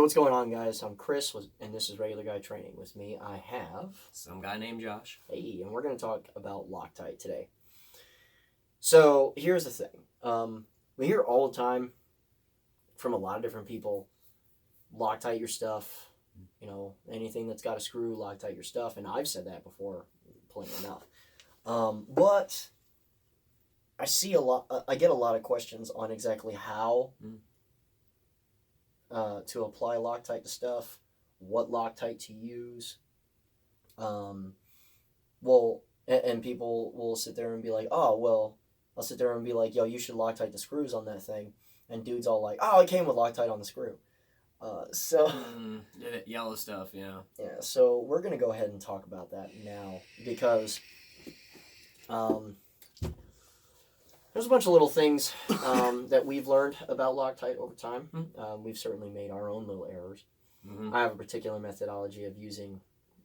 what's going on, guys? I'm Chris, and this is Regular Guy Training. With me, I have... some guy named Josh. Hey, and we're going to talk about Loctite today. So, here's the thing. We hear all the time from a lot of different people, Loctite your stuff. You know, anything that's got a screw, Loctite your stuff. And I've said that before, plenty enough. But I get a lot of questions on exactly how... to apply Loctite to stuff, what Loctite to use. And people will sit there and be like, oh, well, I'll sit there and be like, yo, you should Loctite the screws on that thing. And dude's all like, oh, it came with Loctite on the screw. Yellow stuff, yeah. Yeah, so we're going to go ahead and talk about that now because there's a bunch of little things that we've learned about Loctite over time. We've certainly made our own little errors. I have a particular methodology of using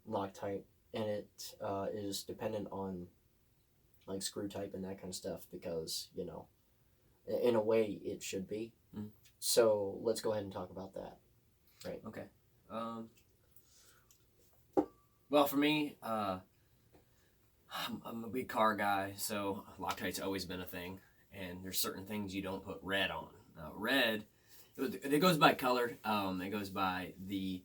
Loctite, and it is dependent on like screw type and that kind of stuff because, you know, in a way it should be. So let's go ahead and talk about that. Right. Okay. Well, for me, I'm a big car guy, so Loctite's always been a thing, and there's certain things you don't put red on. Red, it goes by color, it goes by the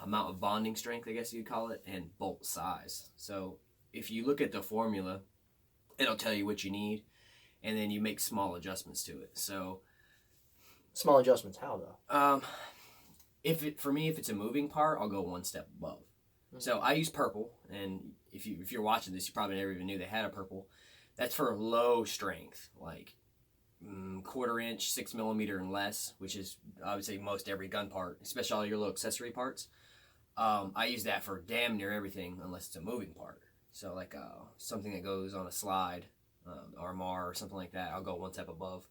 amount of bonding strength, I guess you'd call it, and bolt size. So if you look at the formula, it'll tell you what you need, and then you make small adjustments to it. So small adjustments, how though? For me, if it's a moving part, I'll go one step above. So I use purple, and if you're watching this, you probably never even knew they had a purple. That's for low strength, like 1/4 inch, 6 millimeter and less, which is I would say most every gun part, especially all your little accessory parts. I use that for damn near everything unless it's a moving part. So like something that goes on a slide, Armor or something like that, I'll go one step above.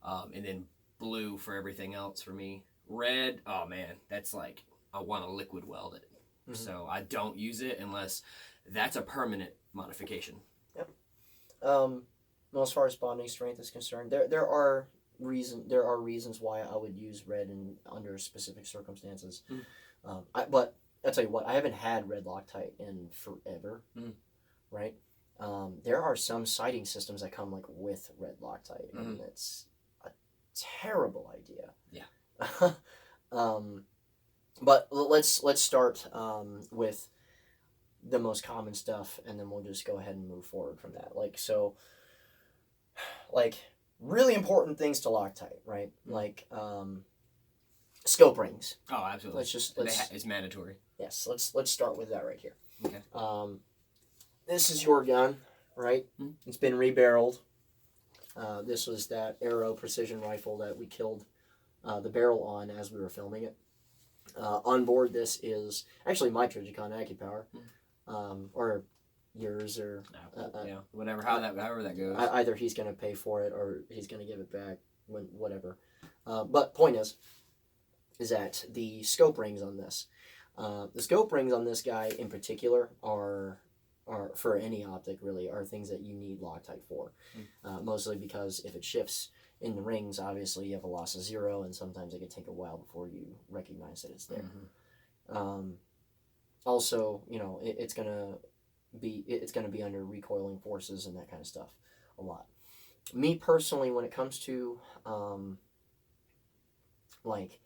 And then blue for everything else for me. Red, oh man, that's like I want to liquid weld it. So I don't use it unless that's a permanent modification. Yep. Well, as far as bonding strength is concerned, there are reasons why I would use red under specific circumstances. But I'll tell you what, I haven't had red Loctite in forever. Right? There are some sighting systems that come like with red Loctite, and it's a terrible idea. Yeah. But let's start with the most common stuff, and then we'll just go ahead and move forward from that. Like really important things to Loctite, right? Like scope rings. Oh, absolutely. It's mandatory. Yes, let's start with that right here. Okay. This is your gun, right? It's been rebarreled. This was that Arrow precision rifle that we killed the barrel on as we were filming it. On board, this is actually my Trijicon AccuPower, or yours, or whatever, however that goes. Either he's going to pay for it or he's going to give it back, whatever. But point is that the scope rings on this, guy in particular are for any optic really are things that you need Loctite for, mostly because if it shifts in the rings, obviously you have a loss of 0, and sometimes it can take a while before you recognize that it's there. Also, you know, it's gonna be under recoiling forces and that kind of stuff a lot. Me personally, when it comes to like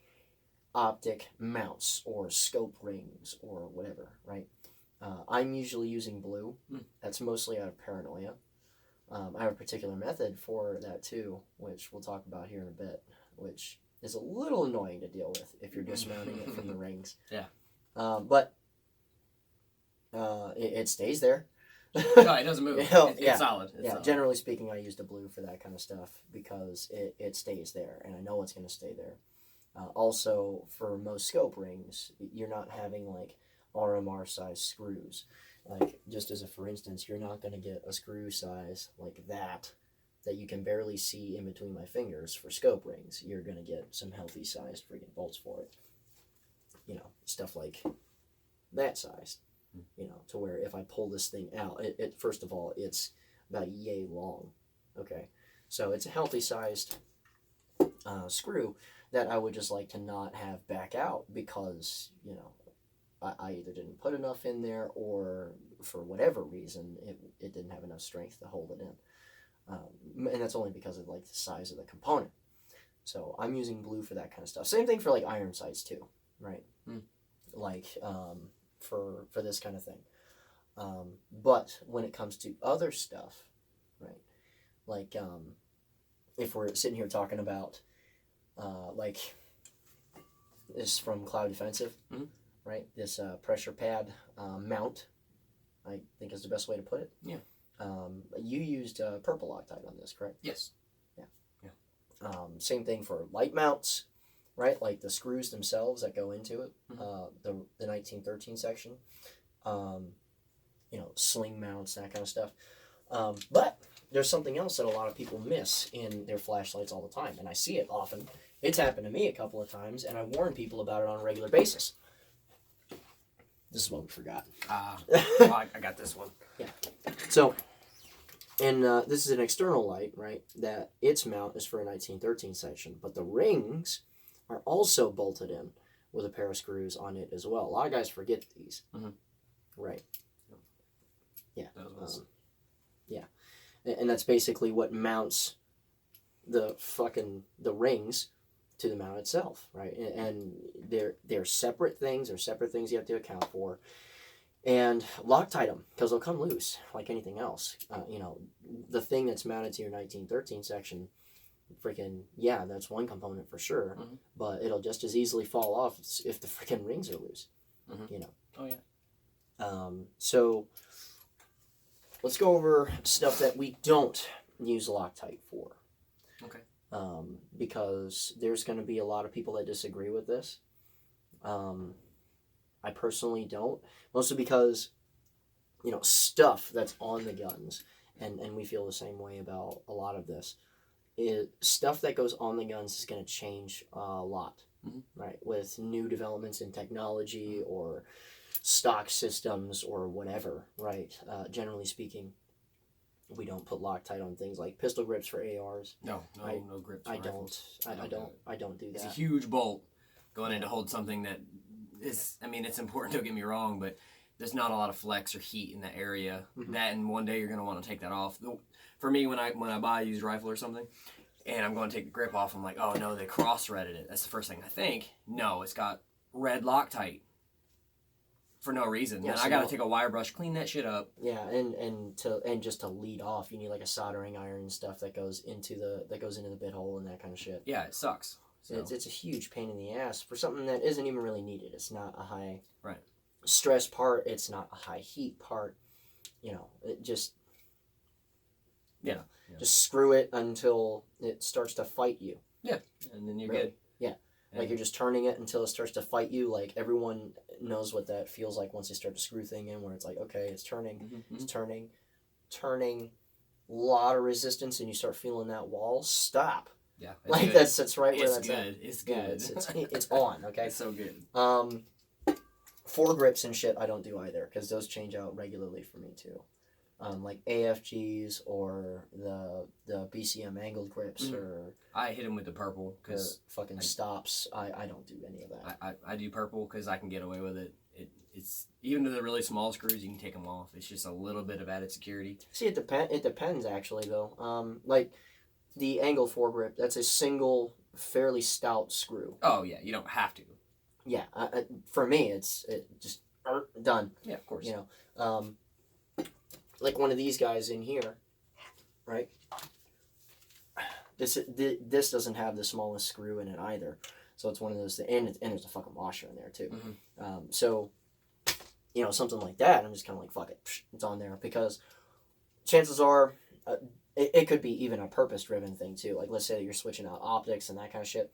optic mounts or scope rings or whatever, right? I'm usually using blue. That's mostly out of paranoia. I have a particular method for that too, which we'll talk about here in a bit, which is a little annoying to deal with if you're dismounting it from the rings. Yeah. But it stays there. No, it doesn't move. It's solid. It's solid. Generally speaking, I use the blue for that kind of stuff because it stays there, and I know it's going to stay there. Also, for most scope rings, you're not having like RMR size screws. Like, just as a for instance, you're not going to get a screw size like that you can barely see in between my fingers for scope rings. You're going to get some healthy sized freaking bolts for it. You know, stuff like that size. You know, to where if I pull this thing out, it first of all, it's about yay long. Okay, so it's a healthy sized screw that I would just like to not have back out because, you know, I either didn't put enough in there or for whatever reason it didn't have enough strength to hold it in. And that's only because of like the size of the component. So I'm using blue for that kind of stuff. Same thing for like iron sights too, right? Like for this kind of thing. But when it comes to other stuff, right? Like if we're sitting here talking about like this from Cloud Defensive, right? This pressure pad mount, I think is the best way to put it. Yeah. You used purple Loctite on this, correct? Yes. Yeah. Same thing for light mounts, right? Like the screws themselves that go into it, the 1913 section. You know, sling mounts, that kind of stuff. But there's something else that a lot of people miss in their flashlights all the time, and I see it often. It's happened to me a couple of times, and I warn people about it on a regular basis. This is what we forgot. I got this one. Yeah. So, and this is an external light, right? That its mount is for a 1913 section, but the rings are also bolted in with a pair of screws on it as well. A lot of guys forget these. Right. Yeah. Yeah. And that's basically what mounts the rings to the mount itself, right? And they're separate things. They're separate things you have to account for. And Loctite them, because they'll come loose like anything else. You know, the thing that's mounted to your 1913 section, freaking, yeah, that's one component for sure, but it'll just as easily fall off if the freaking rings are loose, you know. Oh, yeah. So let's go over stuff that we don't use Loctite for. Okay. Because there's going to be a lot of people that disagree with this. I personally don't. Mostly because, you know, stuff that's on the guns, and we feel the same way about a lot of this, is stuff that goes on the guns is going to change a lot, right? With new developments in technology or stock systems or whatever, right? Generally speaking, we don't put Loctite on things like pistol grips for ARs. No grips. I don't do that. It's a huge bolt going in to hold something that is. I mean, it's important. Don't get me wrong, but there's not a lot of flex or heat in that area. That, and one day you're going to want to take that off. For me, when I buy a used rifle or something, and I'm going to take the grip off, I'm like, oh no, they cross-threaded it. That's the first thing I think. No, it's got red Loctite. For no reason. Yeah, then I gotta take a wire brush, clean that shit up. Yeah, and just to lead off, you need like a soldering iron and stuff that goes into the bit hole and that kind of shit. Yeah, it sucks. So. It's a huge pain in the ass for something that isn't even really needed. It's not a high right stress part. It's not a high heat part. You know, it just just screw it until it starts to fight you. Yeah, and then you're good. Yeah. Like you're just turning it until it starts to fight you. Like everyone knows what that feels like once they start to screw thing in, where it's like, okay, it's turning, it's turning, lot of resistance, and you start feeling that wall. Stop. Yeah, like good. that's right where that's good. at. It's good. Yeah, it's on. Okay, it's so good. Foregrips and shit I don't do either because those change out regularly for me too. Like AFGs or the BCM angled grips or I hit them with the purple because fucking stops. I don't do any of that. I do purple because I can get away with it. It's even to the really small screws you can take them off. It's just a little bit of added security. See, it depends actually though. Like the angle foregrip, that's a single fairly stout screw. Oh yeah, you don't have to. Yeah, for me it's just done. Yeah, of course. You know. Like one of these guys in here, right? This doesn't have the smallest screw in it either, so it's one of those. And there's a fucking washer in there too. So, you know, something like that, I'm just kind of like, fuck it, it's on there because chances are, it could be even a purpose-driven thing too. Like let's say that you're switching out optics and that kind of shit.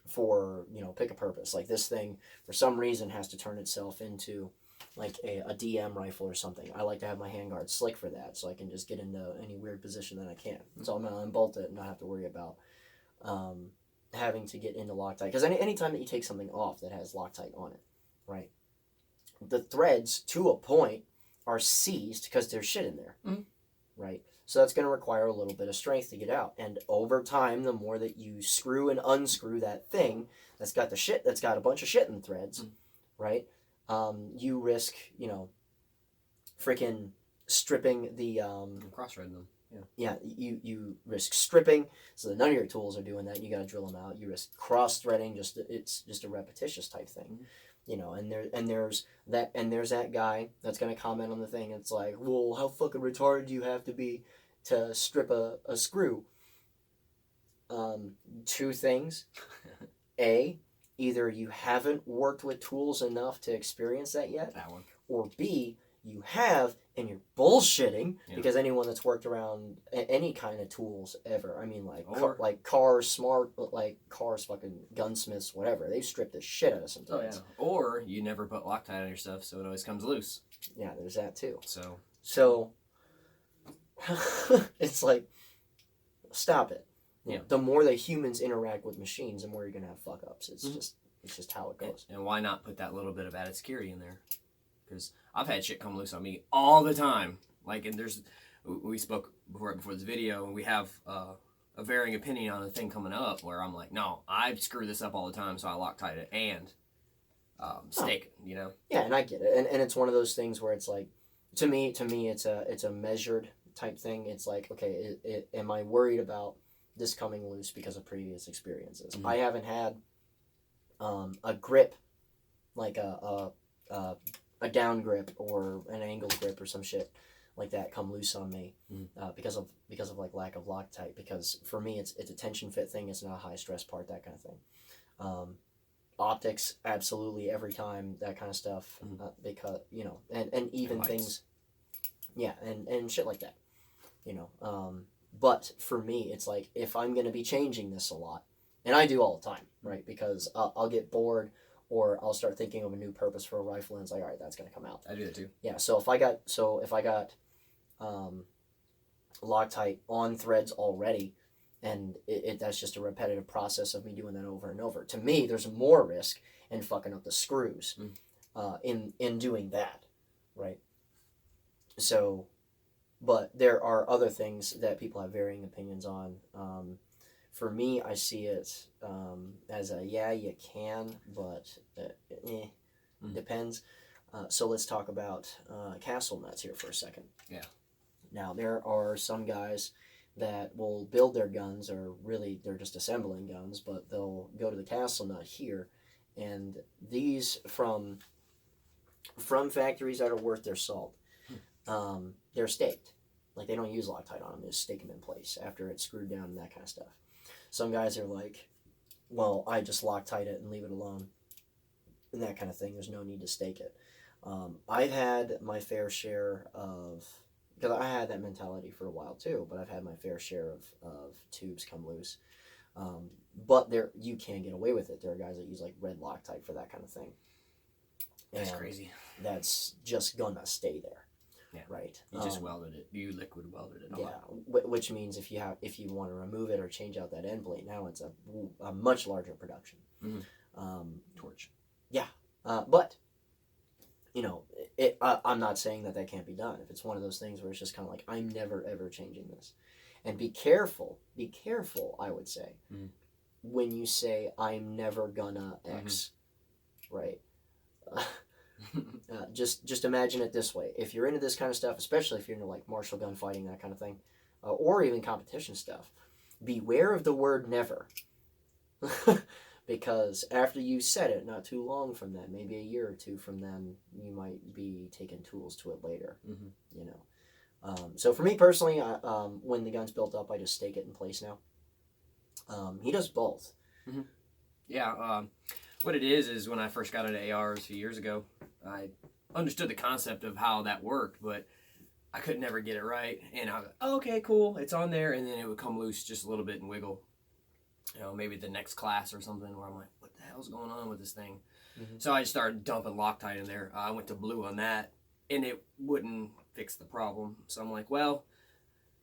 For, you know, pick a purpose. Like this thing, for some reason, has to turn itself into like a DM rifle or something. I like to have my handguard slick for that, so I can just get into any weird position that I can. So I'm going to unbolt it and not have to worry about having to get into Loctite. Because any time that you take something off that has Loctite on it, right, the threads, to a point, are seized because there's shit in there, right? So that's going to require a little bit of strength to get out. And over time, the more that you screw and unscrew that thing that's got a bunch of shit in the threads, right? You risk, freaking stripping the cross-threading them. Yeah, you risk stripping, so that none of your tools are doing that. You got to drill them out. You risk cross-threading. It's just a repetitious type thing, And there's that guy that's gonna comment on the thing. It's like, well, how fucking retarded do you have to be to strip a screw? Two things. A, either you haven't worked with tools enough to experience that yet. That one. Or B, you have and you're bullshitting, because anyone that's worked around any kind of tools ever, I mean, like cars, fucking gunsmiths, whatever, they strip the shit out of some things. Or you never put Loctite on your stuff, so it always comes loose. Yeah, there's that too. So it's like, stop it. Yeah. The more that humans interact with machines, the more you're gonna have fuck ups. It's just how it goes. And why not put that little bit of added security in there? Because I've had shit come loose on me all the time. And we spoke before this video, and we have a varying opinion on a thing coming up where I'm like, no, I screw this up all the time, so I Loctite it and stake it, Yeah, and I get it, and it's one of those things where it's like, to me, it's a measured type thing. It's like, okay, am I worried about this coming loose because of previous experiences? I haven't had a grip, like a down grip or an angle grip or some shit like that come loose on me because of like lack of Loctite. Because for me, it's a tension fit thing. It's not a high stress part, that kind of thing. Optics, absolutely, every time, that kind of stuff. Because and even things, and shit like that. But for me, it's like, if I'm gonna be changing this a lot, and I do all the time, right? Because I'll get bored, or I'll start thinking of a new purpose for a rifle, and it's like, all right, that's gonna come out. I do that too. Yeah. So if I got Loctite on threads already, and that's just a repetitive process of me doing that over and over. To me, there's more risk in fucking up the screws, in doing that, right? So, but there are other things that people have varying opinions on. For me, I see it as you can, but depends. So let's talk about castle nuts here for a second. Yeah. Now, there are some guys that will build their guns, or really they're just assembling guns, but they'll go to the castle nut here, and these from factories that are worth their salt, they're staked. Like, they don't use Loctite on them, they just stake them in place after it's screwed down and that kind of stuff. Some guys are like, well, I just Loctite it and leave it alone, and that kind of thing. There's no need to stake it. I've had my fair share of, because I had that mentality for a while too, but I've had my fair share of tubes come loose. But you can get away with it. There are guys that use like red Loctite for that kind of thing. That's crazy. That's just gonna stay there. Yeah. Right. You just welded it. You liquid welded it. Yeah. Which means if you want to remove it or change out that end plate, now it's a much larger production. Torch. Yeah. But I'm not saying that can't be done. If it's one of those things where it's just kind of like, I'm never ever changing this, and be careful. I would say, when you say I'm never gonna X, right? Just imagine it this way. If you're into this kind of stuff, especially if you're into like martial gun fighting, that kind of thing, or even competition stuff, beware of the word never. Because after you said it, not too long from then, maybe a year or two from then, you might be taking tools to it later. So for me personally, when the gun's built up, I just stake it in place now. He does both. Yeah. What it is when I first got into ARs a few years ago, I understood the concept of how that worked, but I could never get it right. And I was like, oh, okay, cool, it's on there, and then it would come loose just a little bit and wiggle. Maybe the next class or something, where I'm like, what the hell's going on with this thing? So I just started dumping Loctite in there. I went to blue on that, and it wouldn't fix the problem. So I'm like, well,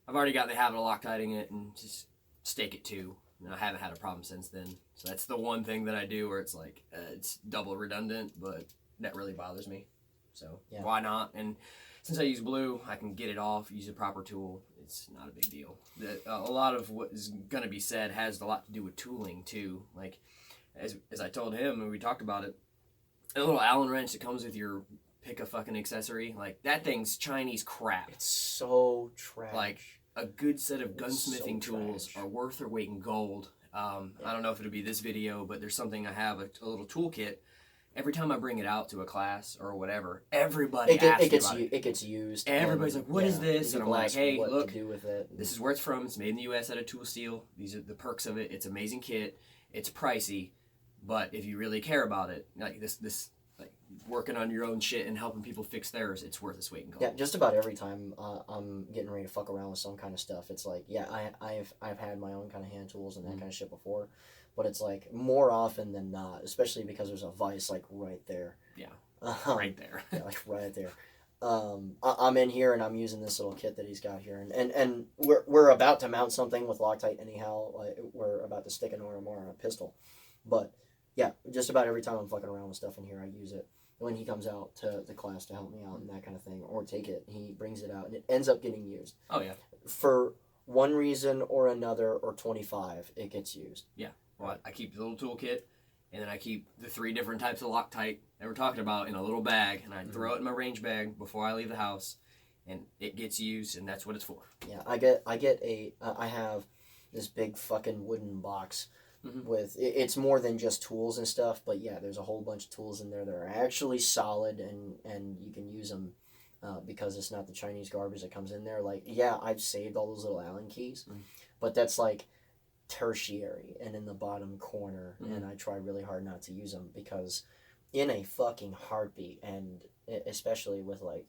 I've already got the habit of Loctiting it, and just stake it too. And I haven't had a problem since then. So that's the one thing that I do where it's like, it's double redundant, but that really bothers me. So why not? And since I use blue, I can get it off, use a proper tool. It's not a big deal. A lot of what is going to be said has a lot to do with tooling too. Like, as I told him when we talked about it, a little Allen wrench that comes with your pick a fucking accessory, like that thing's Chinese crap. It's so trash. Like, a good set of gunsmithing so tools trash. are worth their weight in gold. I don't know if it'll be this video, but there's something I have, a little toolkit. Every time I bring it out to a class or whatever, everybody asks me about it. It gets used. Everybody's like, "What is this?" And I'm like, "Hey, look, to do with it. This is where it's from. It's made in the U.S. out of tool steel. These are the perks of it. It's an amazing kit. It's pricey, but if you really care about it, like this, like working on your own shit and helping people fix theirs, it's worth its weight in gold." Yeah, just about every time I'm getting ready to fuck around with some kind of stuff, it's like, yeah, I've had my own kind of hand tools and that kind of shit before, but it's like more often than not, especially because there's a vise like right there. Yeah, right there. Yeah, like right there. I'm in here and I'm using this little kit that he's got here, and we're about to mount something with Loctite anyhow. Like we're about to stick an RMR on a pistol, but yeah, just about every time I'm fucking around with stuff in here, I use it. When he comes out to the class to help me out and that kind of thing, or take it, he brings it out and it ends up getting used. Oh yeah. For one reason or another, or 25, it gets used. Yeah. Well, I keep the little toolkit, and then I keep the 3 different types of Loctite that we're talking about in a little bag, and I throw it in my range bag before I leave the house, and it gets used, and that's what it's for. Yeah, I have this big fucking wooden box with, it's more than just tools and stuff, but yeah, there's a whole bunch of tools in there that are actually solid, and you can use them because it's not the Chinese garbage that comes in there. Like, yeah, I've saved all those little Allen keys, but that's like tertiary and in the bottom corner, and I try really hard not to use them because in a fucking heartbeat, and especially with like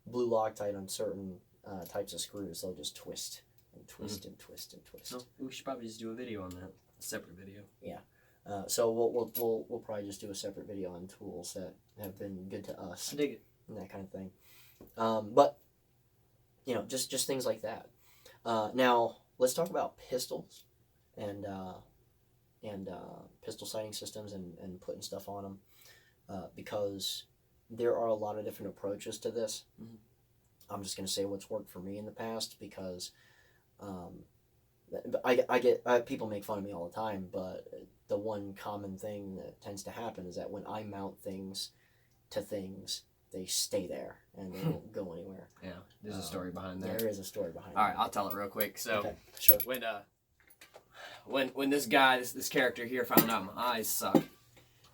blue Loctite on certain types of screws, they'll just twist and twist and twist and twist. No, we should probably just do a video on that, a separate video. Yeah. So we'll probably just do a separate video on tools that have been good to us. I dig it. And that kind of thing. But you know, just things like that. Now let's talk about pistols and pistol sighting systems and putting stuff on them, because there are a lot of different approaches to this. I'm just gonna say what's worked for me in the past, because I get people make fun of me all the time, but the one common thing that tends to happen is that when I mount things to things, they stay there and they don't go anywhere. Yeah, there's a story behind that. There is a story behind All right, I'll tell it real quick. So, okay, sure. When this guy, this character here, found out my eyes suck,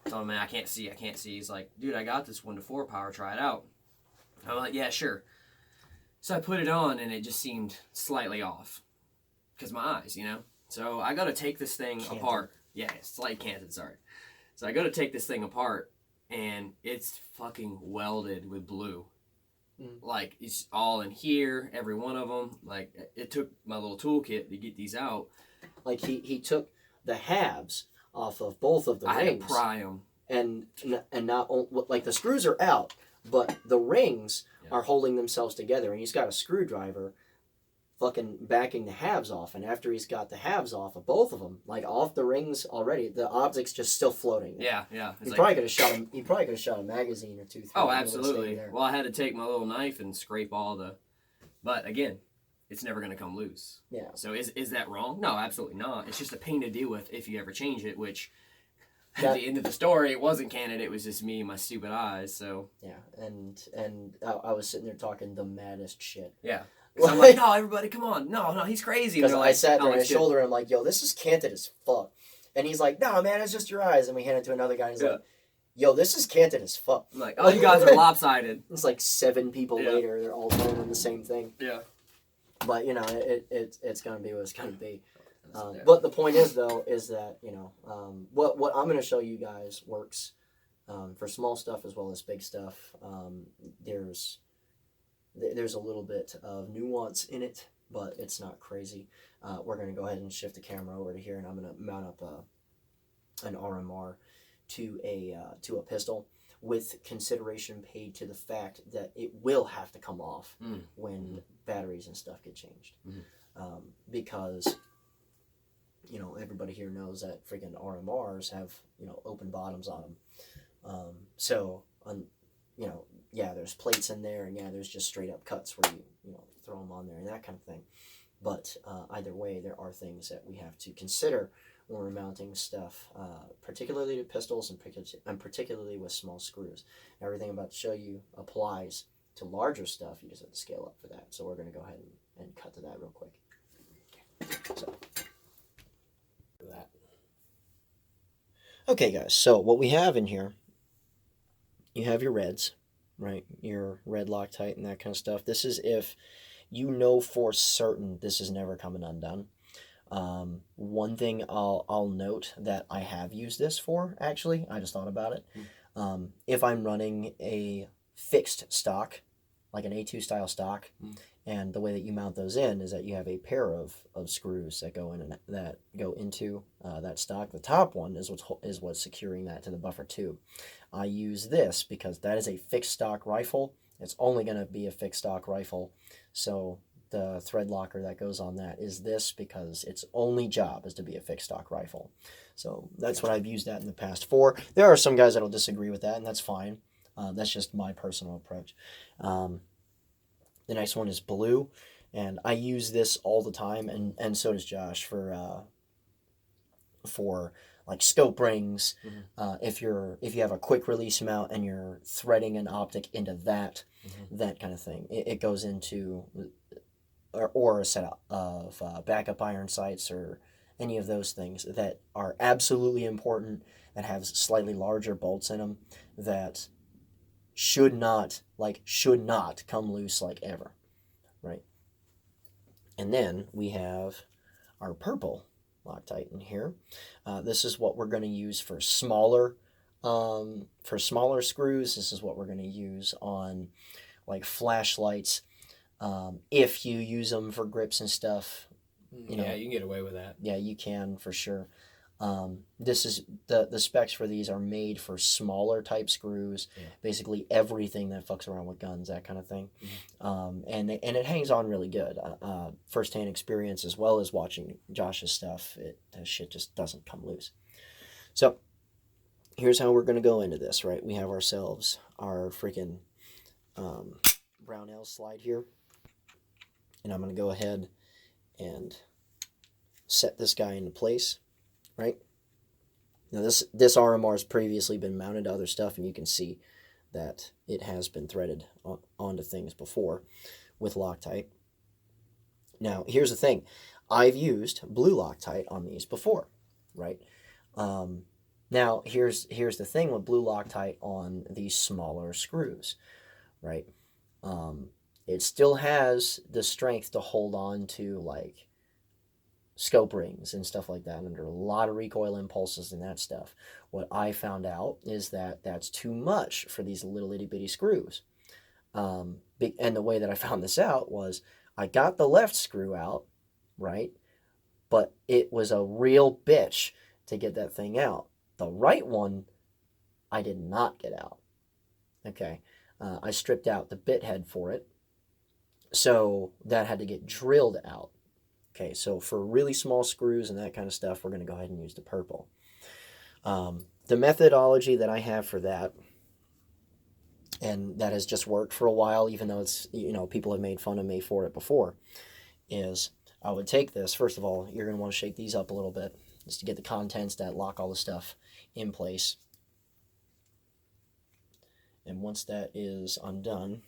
I told him, "Man, I can't see. He's like, "Dude, I got this 1-4 power. Try it out." I'm like, "Yeah, sure." So I put it on, and it just seemed slightly off, because my eyes, you know. So I got to take this thing apart. Yeah, slight canted. Sorry. So I go to take this thing apart, and it's fucking welded with blue. Like, it's all in here, every one of them. Like, it took my little toolkit to get these out. Like, he took the halves off of both of the rings. I had to pry them. And not, like, the screws are out, but the rings are holding themselves together, and he's got a screwdriver fucking backing the halves off, and after he's got the halves off of both of them, like off the rings already, the object's just still floating. Yeah. He probably could have shot a magazine or two through. Oh, absolutely. Well, I had to take my little knife and scrape all the, but again, it's never going to come loose. Yeah. So is that wrong? No, absolutely not. It's just a pain to deal with if you ever change it, which at the end of the story, it wasn't canon. It was just me and my stupid eyes. So yeah, and I was sitting there talking the maddest shit. Yeah. So I'm like, "No, everybody, come on. No, he's crazy." Because like, I sat there on his shoulder and I'm like, "Yo, this is canted as fuck." And he's like, "No, man, it's just your eyes." And we hand it to another guy and he's like, "Yo, this is canted as fuck." I'm like, "Oh, you guys are lopsided." It's like 7 people later, they're all telling him the same thing. Yeah. But, you know, it's going to be what it's going to be. But the point is, though, is that, you know, what I'm going to show you guys works for small stuff as well as big stuff. There's a little bit of nuance in it, but it's not crazy. We're going to go ahead and shift the camera over to here, and I'm going to mount up an RMR to a pistol, with consideration paid to the fact that it will have to come off when batteries and stuff get changed. Because, you know, everybody here knows that freaking RMRs have, you know, open bottoms on them. So you know, yeah, there's plates in there, and yeah, there's just straight up cuts where you know, throw them on there and that kind of thing. But either way, there are things that we have to consider when we're mounting stuff, particularly to pistols and particularly with small screws. Everything I'm about to show you applies to larger stuff. You just have to scale up for that. So we're going to go ahead and cut to that real quick. So, that. Okay, guys, so what we have in here, you have your reds, right? Your red Loctite and that kind of stuff. This is if you know for certain this is never coming undone. One thing I'll note that I have used this for, actually, I just thought about it. If I'm running a fixed stock, like an A2 style stock, and the way that you mount those in is that you have a pair of screws that go in and that go into that stock. The top one is what's securing that to the buffer tube. I use this because that is a fixed stock rifle. It's only going to be a fixed stock rifle, so the thread locker that goes on that is this because its only job is to be a fixed stock rifle. So that's what I've used that in the past for. There are some guys that'll disagree with that, and that's fine. That's just my personal approach. The next one is blue, and I use this all the time, and so does Josh for like scope rings. If you have a quick release mount and you're threading an optic into that, that kind of thing, it goes into, or a set of backup iron sights or any of those things that are absolutely important, that have slightly larger bolts in them, that should not come loose like ever, right? And then we have our purple Loctite in here. This is what we're going to use for smaller screws. This is what we're going to use on like flashlights. If you use them for grips and stuff, you know, yeah, you can get away with that. Yeah, you can for sure. This is the specs for these are made for smaller type screws. Yeah. Basically everything that fucks around with guns, that kind of thing. And it hangs on really good. First-hand experience as well as watching Josh's stuff. That shit just doesn't come loose. So here's how we're gonna go into this. Right, we have ourselves our freaking Brownell slide here, and I'm gonna go ahead and set this guy into place. Right? Now this RMR has previously been mounted to other stuff, and you can see that it has been threaded onto things before with Loctite. Now here's the thing, I've used blue Loctite on these before, right? Now here's the thing with blue Loctite on these smaller screws, right? It still has the strength to hold on to like scope rings and stuff like that under a lot of recoil impulses and that stuff. What I found out is that that's too much for these little itty bitty screws. And the way that I found this out was I got the left screw out, right? But it was a real bitch to get that thing out. The right one, I did not get out. Okay. I stripped out the bit head for it. So that had to get drilled out. Okay, so for really small screws and that kind of stuff, we're going to go ahead and use the purple. The methodology that I have for that, and that has just worked for a while, even though it's, you know, people have made fun of me for it before, is I would take this. First of all, you're going to want to shake these up a little bit just to get the contents that lock all the stuff in place. And once that is undone,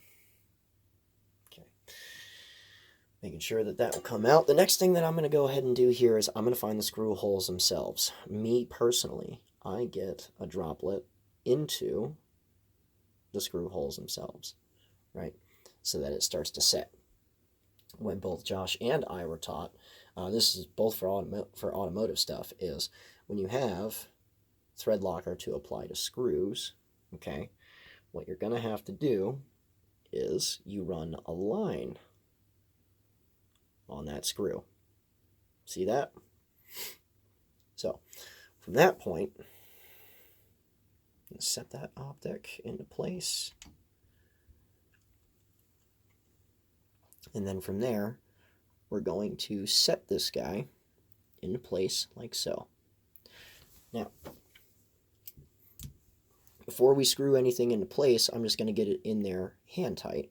making sure that will come out. The next thing that I'm going to go ahead and do here is I'm going to find the screw holes themselves. Me personally, I get a droplet into the screw holes themselves, right? So that it starts to set. When both Josh and I were taught, this is both for automotive stuff, is when you have thread locker to apply to screws, okay, what you're going to have to do is you run a line on that screw. See that? So from that point, set that optic into place. And then from there, we're going to set this guy into place like so. Now, before we screw anything into place, I'm just going to get it in there hand tight.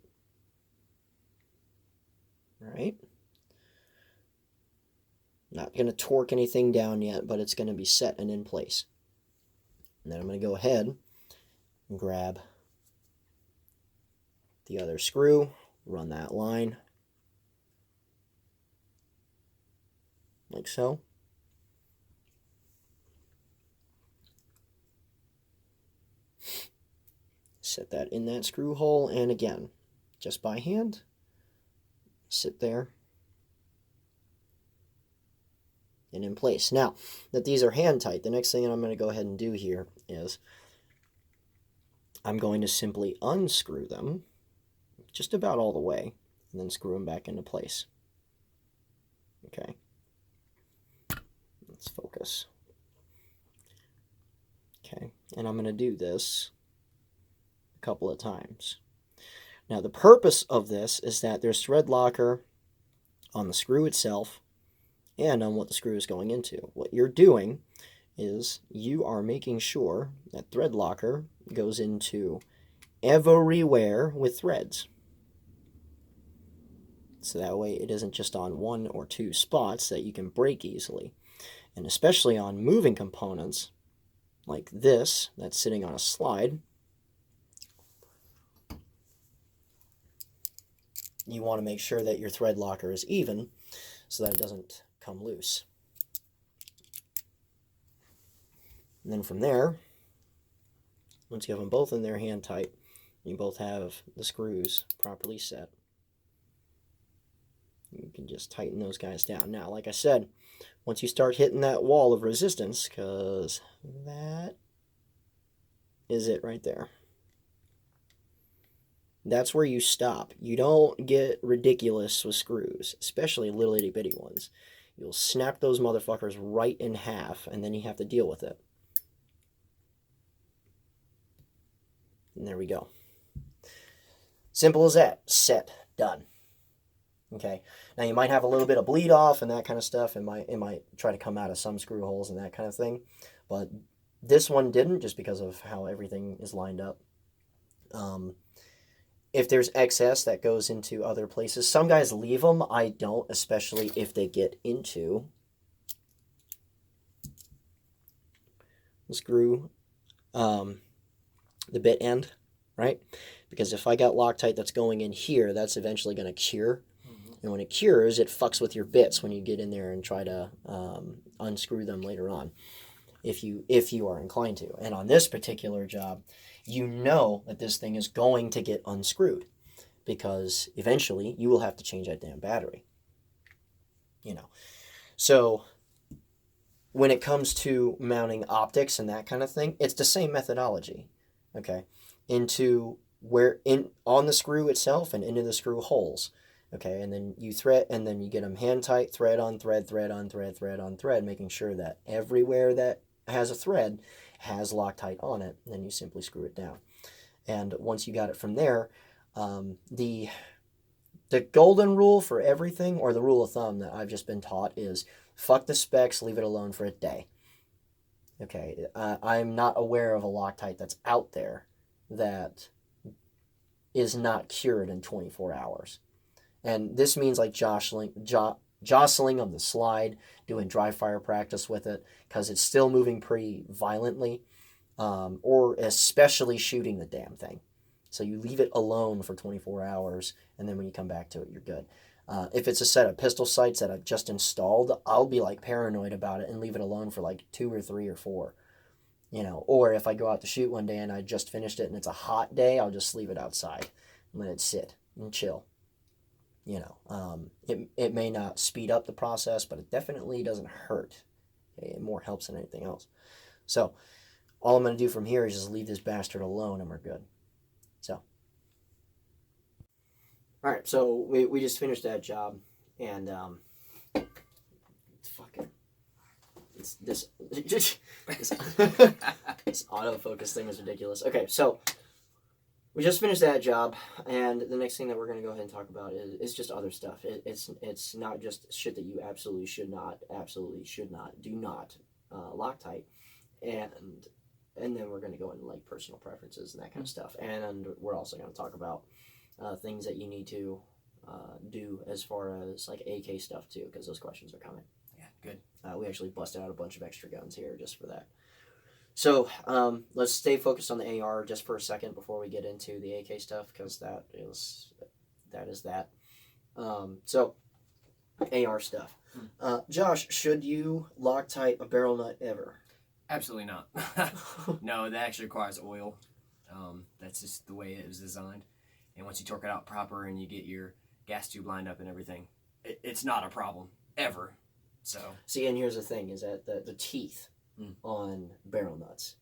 All right. Not going to torque anything down yet, but it's going to be set and in place. And then I'm going to go ahead and grab the other screw, run that line, like so. Set that in that screw hole, and again, just by hand, sit there and in place. Now that these are hand tight, the next thing that I'm going to go ahead and do here is I'm going to simply unscrew them just about all the way and then screw them back into place. Okay, let's focus. Okay, and I'm going to do this a couple of times. Now the purpose of this is that there's thread locker on the screw itself and on what the screw is going into. What you're doing is you are making sure that thread locker goes into everywhere with threads. So that way it isn't just on one or two spots that you can break easily. And especially on moving components like this that's sitting on a slide, you want to make sure that your thread locker is even so that it doesn't come loose. And then from there, once you have them both in there hand tight, you both have the screws properly set, you can just tighten those guys down. Now, like I said, once you start hitting that wall of resistance, because that is it right there, that's where you stop. You don't get ridiculous with screws, especially little itty bitty ones. You'll snap those motherfuckers right in half, and then you have to deal with it. And there we go. Simple as that. Set. Done. Okay. Now you might have a little bit of bleed off and that kind of stuff. It might try to come out of some screw holes and that kind of thing. But this one didn't, just because of how everything is lined up. If there's excess that goes into other places, some guys leave them. I don't, especially if they get into the screw, the bit end, right? Because if I got Loctite that's going in here, that's eventually going to cure. And when it cures, it fucks with your bits when you get in there and try to unscrew them later on, if you are inclined to. And on this particular job, you know that this thing is going to get unscrewed, because eventually you will have to change that damn battery. You know, so when it comes to mounting optics and that kind of thing, it's the same methodology. Okay, on the screw itself and into the screw holes. Okay, and then you thread, and then you get them hand tight, thread on thread, thread on thread, thread on thread, making sure that everywhere that has a thread has Loctite on it, and then you simply screw it down. And once you got it from there, the golden rule for everything, or the rule of thumb that I've just been taught, is fuck the specs, leave it alone for a day. Okay, I'm not aware of a Loctite that's out there that is not cured in 24 hours. And this means like jostling of the slide, doing dry fire practice with it, because it's still moving pretty violently, or especially shooting the damn thing. So you leave it alone for 24 hours, and then when you come back to it, you're good. If it's a set of pistol sights that I've just installed, I'll be like paranoid about it and leave it alone for like 2 or 3 or 4. You know, or if I go out to shoot one day and I just finished it and it's a hot day, I'll just leave it outside and let it sit and chill. You know, it may not speed up the process, but it definitely doesn't hurt. Okay? It more helps than anything else. So all I'm going to do from here is just leave this bastard alone and we're good. So, all right, so we just finished that job, and fucking this autofocus thing is ridiculous. Okay, so we just finished that job, and the next thing that we're going to go ahead and talk about is just other stuff. It's not just shit that you absolutely should not, do not Loctite. And and then we're going to go into like personal preferences and that kind of stuff. And we're also going to talk about things that you need to do as far as like AK stuff too, because those questions are coming. Yeah, good. We actually busted out a bunch of extra guns here just for that. So let's stay focused on the AR just for a second before we get into the AK stuff, because that is that. So AR stuff. Josh, should you Loctite a barrel nut ever? Absolutely not. No, that actually requires oil. That's just the way it was designed. And once you torque it out proper and you get your gas tube lined up and everything, it's not a problem ever. So see, and here's the thing: is that the teeth on barrel nuts,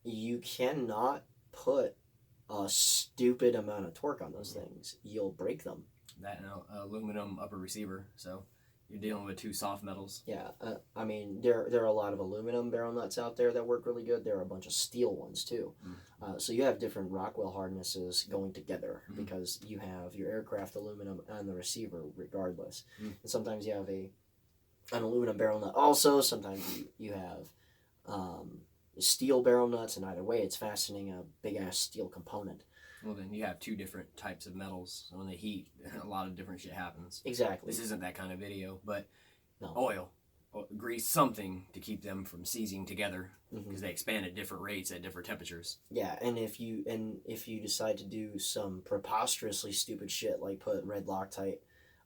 you cannot put a stupid amount of torque on those things. You'll break them. That and aluminum upper receiver, so you're dealing with two soft metals. Yeah, I mean there are a lot of aluminum barrel nuts out there that work really good. There are a bunch of steel ones too. So you have different Rockwell hardnesses going together because you have your aircraft aluminum and the receiver regardless. And sometimes you have an aluminum barrel nut also. Sometimes you have steel barrel nuts, and either way it's fastening a big ass steel component. Well, then you have two different types of metals. When they heat, a lot of different shit happens. Exactly. This isn't that kind of video, but no. Oil, grease, something to keep them from seizing together because they expand at different rates at different temperatures. Yeah, and if you decide to do some preposterously stupid shit like put red Loctite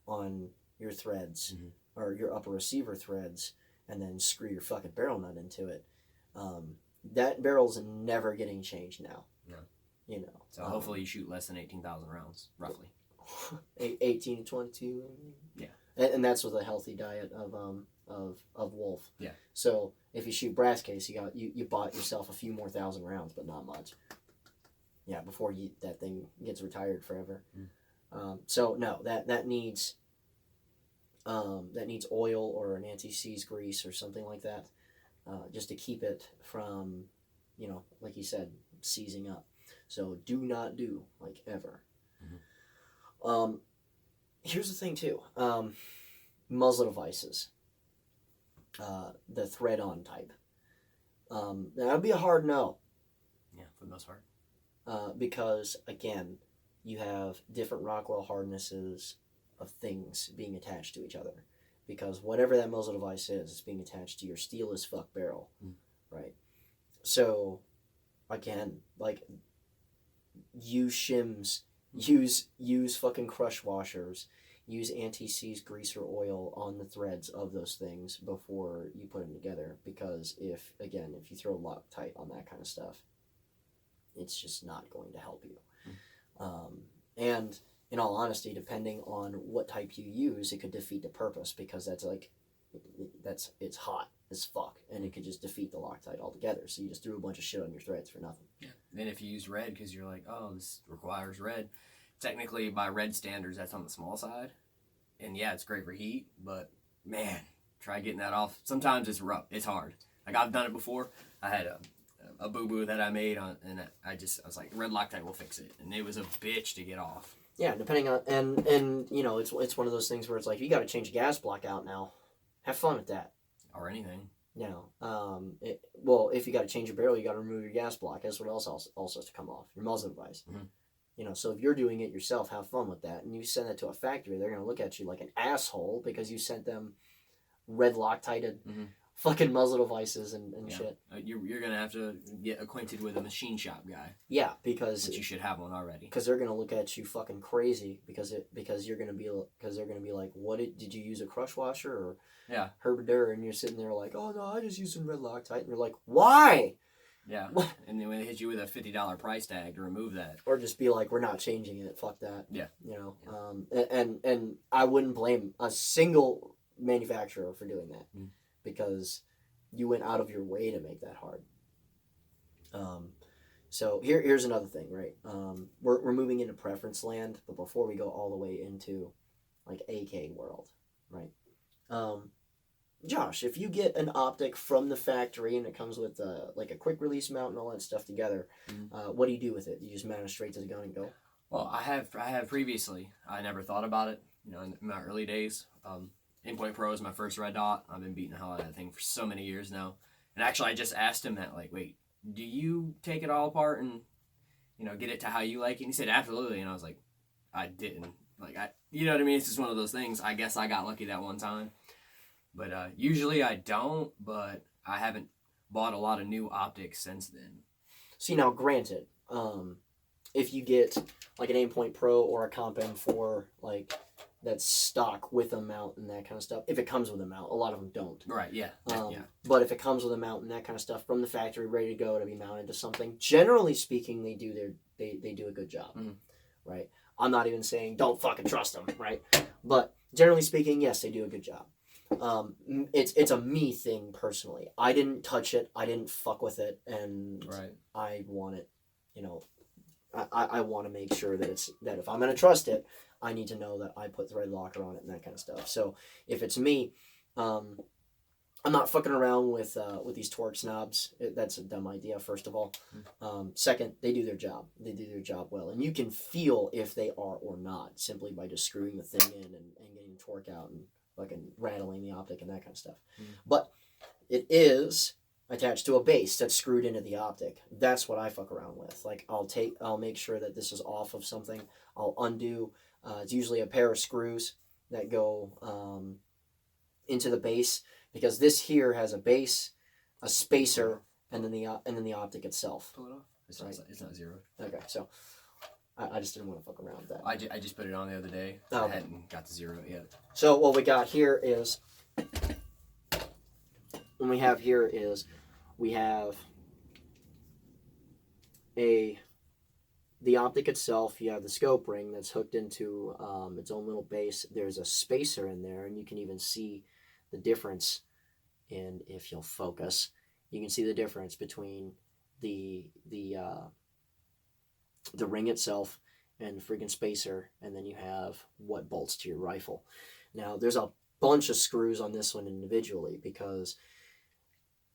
on your threads or your upper receiver threads and then screw your fucking barrel nut into it, that barrel's never getting changed now. No. You know. So hopefully you shoot less than 18,000 rounds, roughly. 18 to 22. Yeah. And that's with a healthy diet of wolf. Yeah. So if you shoot brass case, you bought yourself a few more thousand rounds, but not much. Yeah, before that thing gets retired forever. So no, that needs oil or an anti-seize grease or something like that, just to keep it from, like you said, seizing up. So do not do, like, ever. Here's the thing, too. Muzzle devices. The thread-on type. That would be a hard no. Yeah, for the most part. Because, again, you have different Rockwell hardnesses of things being attached to each other. Because whatever that muzzle device is, it's being attached to your steel as fuck barrel. Right? So, again, like, use shims, use fucking crush washers, use anti-seize grease or oil on the threads of those things before you put them together, because if you throw Loctite on that kind of stuff, it's just not going to help you. And in all honesty, depending on what type you use, it could defeat the purpose, because it's hot as fuck, and it could just defeat the Loctite altogether. So you just threw a bunch of shit on your threads for nothing. Yeah. Then if you use red because you're like, oh, this requires red, technically by red standards that's on the small side, and yeah, it's great for heat, but man, try getting that off. Sometimes it's rough, it's hard. Like, I've done it before. I had a boo-boo that I made on, and I was like, red Loctite will fix it, and it was a bitch to get off. Yeah, depending on, and it's one of those things where it's like, you got to change a gas block out now. Have fun with that. Or anything. Well, if you got to change your barrel, you got to remove your gas block. That's what else also has to come off. Your muzzle device. So if you're doing it yourself, have fun with that. And you send that to a factory, they're going to look at you like an asshole because you sent them red Loctited fucking muzzle devices and shit. You're going to have to get acquainted with a machine shop guy. Yeah, because... But you should have one already. Because they're going to look at you fucking crazy because they're going to be like, what did you use a crush washer or Herbidur? And you're sitting there like, oh no, I just used some red Loctite. And you're like, why? Yeah. And then when they hit you with a $50 price tag to remove that. Or just be like, we're not changing it. Fuck that. Yeah. And I wouldn't blame a single manufacturer for doing that because you went out of your way to make that hard. So here's another thing, right? We're moving into preference land, but before we go all the way into like AK world, right? Josh, if you get an optic from the factory and it comes with like a quick release mount and all that stuff together, what do you do with it? You just mount it straight to the gun and go? Well, I have previously. I never thought about it. In my early days, Endpoint Pro is my first red dot. I've been beating the hell out of that thing for so many years now. And actually, I just asked him that, like, wait, do you take it all apart and, get it to how you like it? And he said, absolutely. And I was like, I didn't. Like, you know what I mean? It's just one of those things. I guess I got lucky that one time. But usually I don't, but I haven't bought a lot of new optics since then. See, now, granted, if you get, like, an Aimpoint Pro or a Comp M4, like, that's stock with a mount and that kind of stuff, if it comes with a mount, a lot of them don't. Right, yeah. Yeah. But if it comes with a mount and that kind of stuff from the factory, ready to go to be mounted to something, generally speaking, they do a good job, right? I'm not even saying don't fucking trust them, right? But generally speaking, yes, they do a good job. It's a me thing personally. I didn't touch it. I didn't fuck with it, and right. I want it. I want to make sure that if I'm gonna trust it, I need to know that I put thread locker on it and that kind of stuff. So if it's me, I'm not fucking around with these Torx knobs. That's a dumb idea, first of all. Second, they do their job. They do their job well, and you can feel if they are or not simply by just screwing the thing in and getting torque out and fucking rattling the optic and that kind of stuff. But it is attached to a base that's screwed into the optic. That's what I fuck around with. Like, I'll make sure that this is off of something. I'll undo. It's usually a pair of screws that go into the base, because this here has a base, a spacer, and then the optic itself. Pull it off. It's not zero. Okay, so I just didn't want to fuck around with that. I just put it on the other day. Oh, I hadn't got to zero yet. So what we got here is, we have the optic itself. You have the scope ring that's hooked into its own little base. There's a spacer in there, and you can even see the difference. And if you'll focus, you can see the difference between the ring itself and the freaking spacer, and then you have what bolts to your rifle. Now, there's a bunch of screws on this one individually, because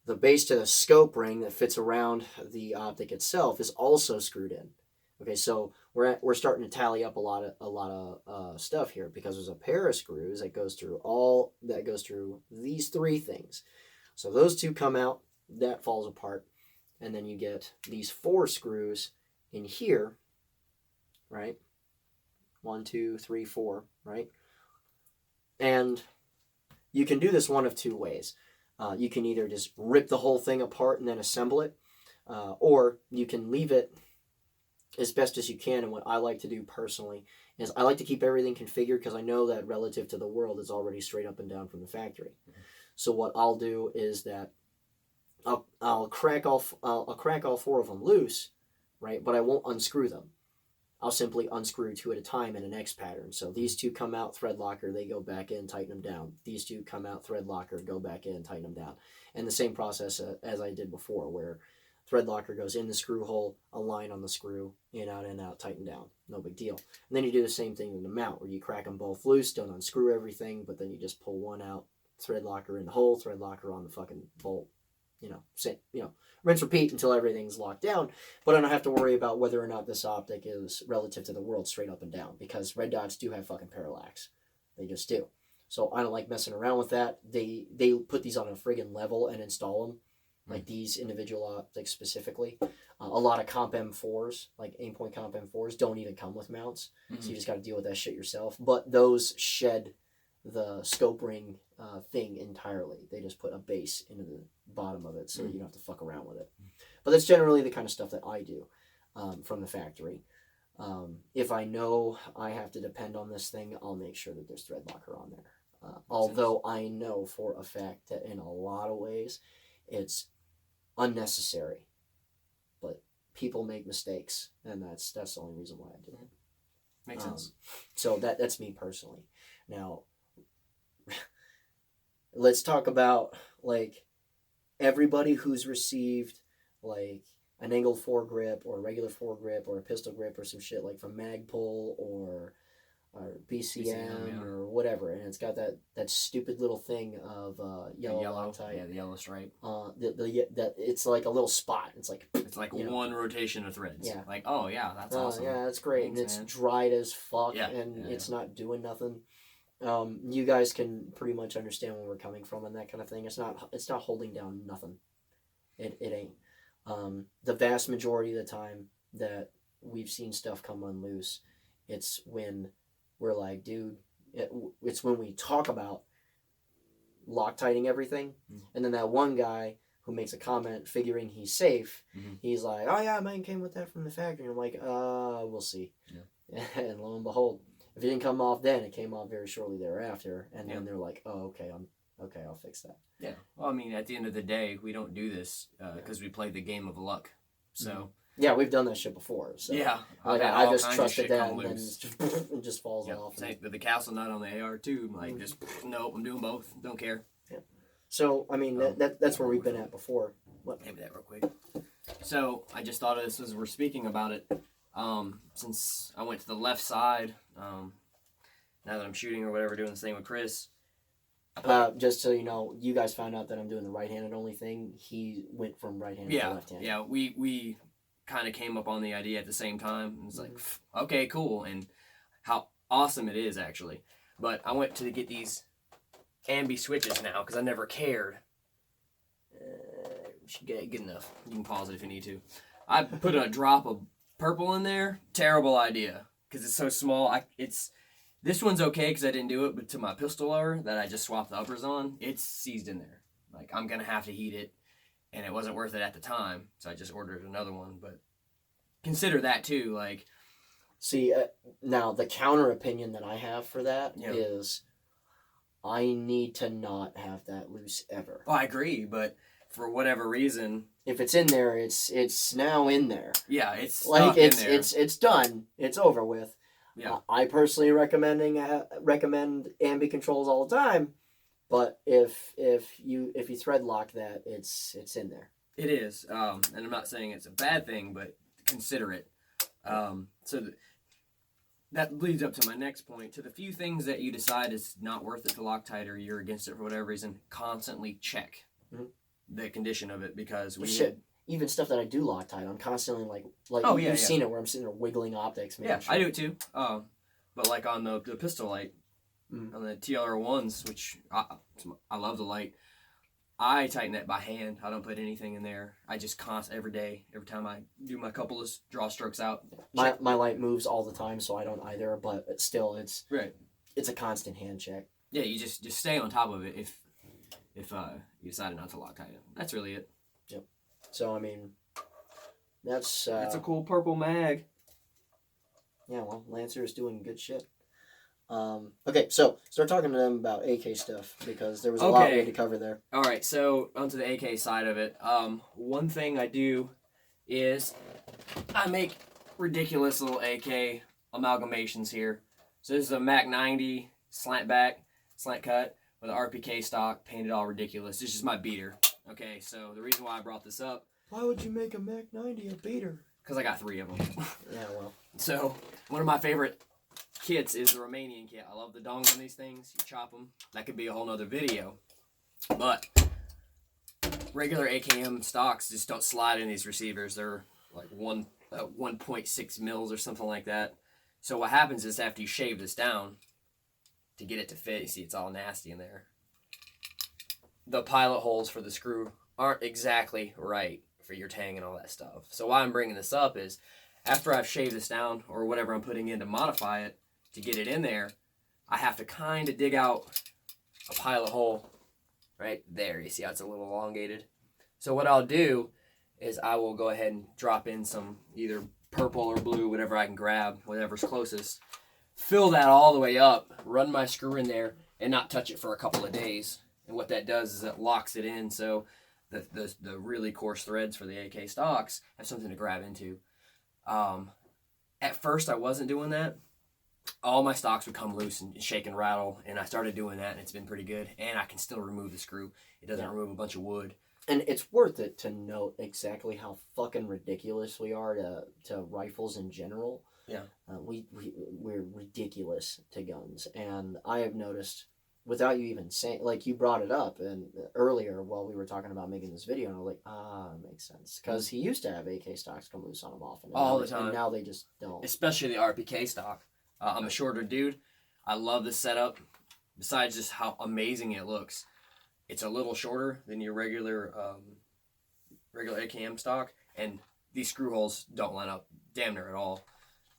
the base to the scope ring that fits around the optic itself is also screwed in. Okay, so we're starting to tally up a lot of stuff here, because there's a pair of screws that goes through these three things. So those two come out, that falls apart, and then you get these 4 screws in here, right? 1, 2, 3, 4, right? And you can do this one of two ways. You can either just rip the whole thing apart and then assemble it, or you can leave it as best as you can. And what I like to do personally is I like to keep everything configured, because I know that relative to the world, it's already straight up and down from the factory. So what I'll do is that I'll crack all 4 of them loose, right? But I won't unscrew them. I'll simply unscrew 2 at a time in an X pattern. So these 2 come out, thread locker, they go back in, tighten them down. These 2 come out, thread locker, go back in, tighten them down. And the same process as I did before, where thread locker goes in the screw hole, a line on the screw, in, out, tighten down. No big deal. And then you do the same thing with the mount, where you crack them both loose, don't unscrew everything, but then you just pull one out, thread locker in the hole, thread locker on the fucking bolt. Rinse, repeat until everything's locked down. But I don't have to worry about whether or not this optic is relative to the world straight up and down, because red dots do have fucking parallax. They just do. So I don't like messing around with that. They put these on a friggin' level and install them, like these individual optics specifically. A lot of Comp M4s, like Aimpoint Comp M4s, don't even come with mounts. So you just got to deal with that shit yourself. But those shed the scope ring thing entirely. They just put a base into the bottom of it, so you don't have to fuck around with it. But that's generally the kind of stuff that I do from the factory. If I know I have to depend on this thing, I'll make sure that there's thread locker on there. Although I know for a fact that in a lot of ways it's unnecessary, but people make mistakes, and that's the only reason why I do it. Makes sense. So that's me personally. Now, let's talk about like everybody who's received like an angled foregrip or a regular foregrip or a pistol grip or some shit like from Magpul or BCM or whatever, and it's got that stupid little thing of yellow loctite. Yeah, the yellow stripe. That it's like a little spot. It's like one rotation of threads. Yeah. Like, oh yeah, that's awesome. Yeah, that's great. Thanks, and it's dried as fuck, and it's not doing nothing. You guys can pretty much understand where we're coming from and that kind of thing. It's not holding down nothing. It ain't. The vast majority of the time that we've seen stuff come unloose, it's when we're like, dude, it's when we talk about Loctiting everything, and then that one guy who makes a comment figuring he's safe, he's like, oh yeah, mine came with that from the factory. And I'm like, we'll see. Yeah. And lo and behold, if it didn't come off then, it came off very shortly thereafter, and then they're like, oh, okay, I'll fix that. Yeah. Well, I mean, at the end of the day, we don't do this because we play the game of luck. So. Yeah, we've done that shit before. So yeah, like I just trusted that, and then it just falls off. Same with the castle nut on the AR too. Like just nope, I'm doing both. Don't care. Yeah. So I mean that's where we've been at before. What? Give me that real quick. So I just thought of this as we're speaking about it. Since I went to the left side, now that I'm shooting or whatever, doing the same with Chris. Just so you know, you guys found out that I'm doing the right-handed only thing. He went from right-handed to left-handed. Yeah, we kind of came up on the idea at the same time. It's like, okay, cool, and how awesome it is actually. But I went to get these ambi switches now because I never cared. Should get it good enough. You can pause it if you need to. I put a drop of purple in there. Terrible idea because it's so small. This one's okay because I didn't do it, but to my pistol loader that I just swapped the uppers on, it's seized in there. Like I'm gonna have to heat it. And it wasn't worth it at the time, so I just ordered another one. But consider that too, like. See, now the counter opinion that I have for that is, I need to not have that loose ever. Well, I agree, but for whatever reason, if it's in there, it's now in there. Yeah, it's like in there. It's done. It's over with. Yeah. I personally recommend ambi controls all the time. But if you thread lock that, it's in there. It is, and I'm not saying it's a bad thing, but consider it. That leads up to my next point. To the few things that you decide is not worth it to Loctite or you're against it for whatever reason, constantly check the condition of it because even stuff that I do Loctite, I'm constantly like you've seen it where I'm sitting there wiggling optics. Yeah, sure. I do it too. But like on the pistol light. On the TLR1s, which I love the light, I tighten it by hand. I don't put anything in there. I just every day, every time I do my couple of draw strokes out. My light moves all the time, so I don't either. But still, it's a constant hand check. Yeah, you just stay on top of it if you decided not to Loctite it. That's really it. Yep. So I mean, that's a cool purple mag. Yeah, well, Lancer is doing good shit. Okay, so start talking to them about AK stuff because there was a lot we had to cover there. All right, so onto the AK side of it. One thing I do is I make ridiculous little AK amalgamations here. So this is a Mac 90 slant back, slant cut with an RPK stock, painted all ridiculous. This is my beater. Okay, so the reason why I brought this up. Why would you make a Mac 90 a beater? Because I got 3 of them. Yeah, well. So one of my favorite kits is the Romanian kit. I love the dongs on these things. You chop them. That could be a whole nother video. But regular AKM stocks just don't slide in these receivers. They're like 1.6 mils or something like that. So what happens is after you shave this down to get it to fit, you see it's all nasty in there. The pilot holes for the screw aren't exactly right for your tang and all that stuff. So why I'm bringing this up is after I've shaved this down or whatever I'm putting in to modify it, to get it in there, I have to kind of dig out a pilot hole right there. You see how it's a little elongated? So what I'll do is I will go ahead and drop in some either purple or blue, whatever I can grab, whatever's closest. Fill that all the way up, run my screw in there, and not touch it for a couple of days. And what that does is it locks it in so the really coarse threads for the AK stocks have something to grab into. At first I wasn't doing that. All my stocks would come loose and shake and rattle, and I started doing that, and it's been pretty good. And I can still remove the screw. It doesn't remove a bunch of wood. And it's worth it to note exactly how fucking ridiculous we are to rifles in general. Yeah. We're ridiculous to guns. And I have noticed, without you even saying, like you brought it up and earlier while we were talking about making this video, and I was like, it makes sense. Because he used to have AK stocks come loose on him often. All the time. And now they just don't. Especially the RPK stock. I'm a shorter dude. I love this setup. Besides just how amazing it looks, it's a little shorter than your regular regular AKM stock, and these screw holes don't line up damn near at all.